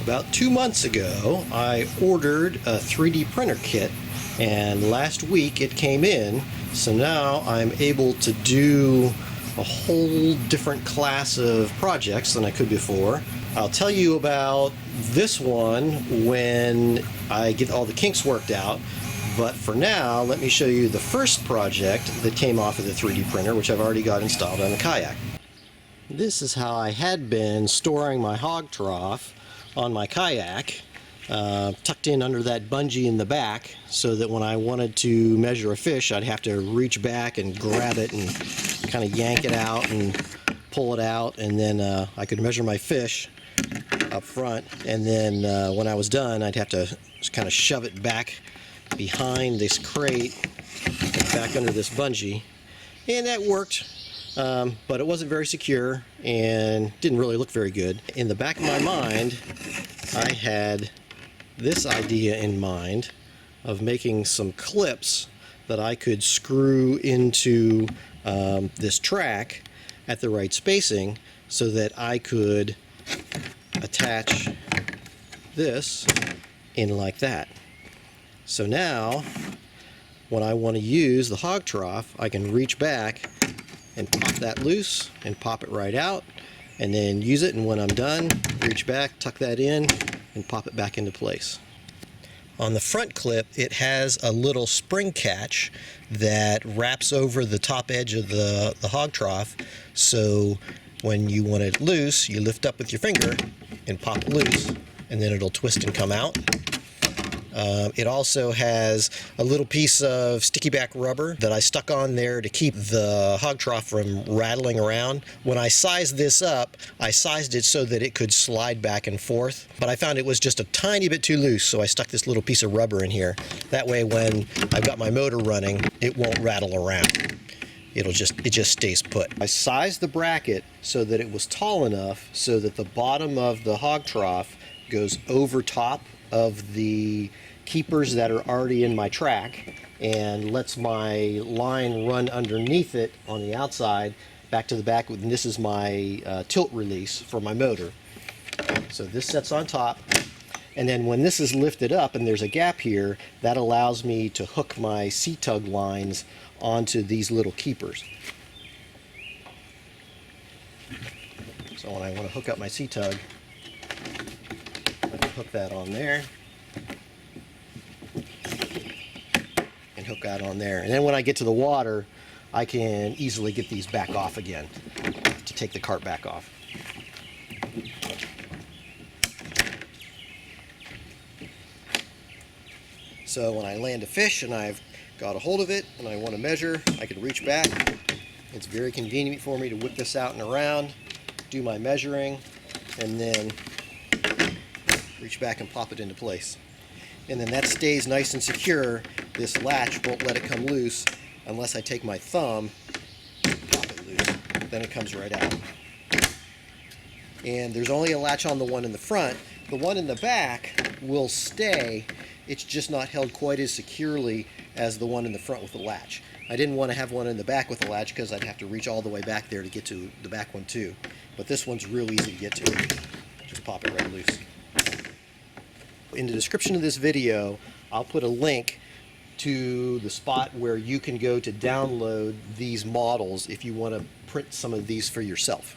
About 2 months ago, I ordered a 3D printer kit, and last week it came in, so now I'm able to do a whole different class of projects than I could before. I'll tell you about this one when I get all the kinks worked out, but for now, let me show you the first project that came off of the 3D printer, which I've already got installed on the kayak. This is how I had been storing my Hawg Trough on my kayak, tucked in under that bungee in the back, so that when I wanted to measure a fish, I'd have to reach back and grab it and kind of yank it out and pull it out, and then I could measure my fish up front, and then when I was done, I'd have to just kind of shove it back behind this crate and back under this bungee, and that worked. But it wasn't very secure and didn't really look very good. In the back of my mind, I had this idea in mind of making some clips that I could screw into this track at the right spacing so that I could attach this in like that. So now, when I want to use the Hawg Trough, I can reach back and pop that loose and pop it right out, and then use it, and when I'm done, reach back, tuck that in, and pop it back into place. On the front clip, it has a little spring catch that wraps over the top edge of the Hawg Trough, so when you want it loose, you lift up with your finger and pop it loose, and then it'll twist and come out. It also has a little piece of sticky back rubber that I stuck on there to keep the Hawg Trough from rattling around. When I sized this up, I sized it so that it could slide back and forth, but I found it was just a tiny bit too loose, so I stuck this little piece of rubber in here. That way when I've got my motor running, it won't rattle around. It just stays put. I sized the bracket so that it was tall enough so that the bottom of the Hawg Trough goes over top of the keepers that are already in my track and lets my line run underneath it on the outside back to the back, and this is my tilt release for my motor. So this sets on top, and then when this is lifted up and there's a gap here, that allows me to hook my C-tug lines onto these little keepers. So when I want to hook up my C-tug, I can hook that on there and hook that on there, and then when I get to the water, I can easily get these back off again to take the cart back off. So when I land a fish and I've got a hold of it and I want to measure, I can reach back. It's very convenient for me to whip this out and around, do my measuring, and then reach back and pop it into place. And then that stays nice and secure. This latch won't let it come loose unless I take my thumb and pop it loose. Then it comes right out. And there's only a latch on the one in the front. The one in the back will stay. It's just not held quite as securely as the one in the front with the latch. I didn't want to have one in the back with the latch because I'd have to reach all the way back there to get to the back one too. But this one's real easy to get to. Just pop it right loose. In the description of this video, I'll put a link to the spot where you can go to download these models if you want to print some of these for yourself.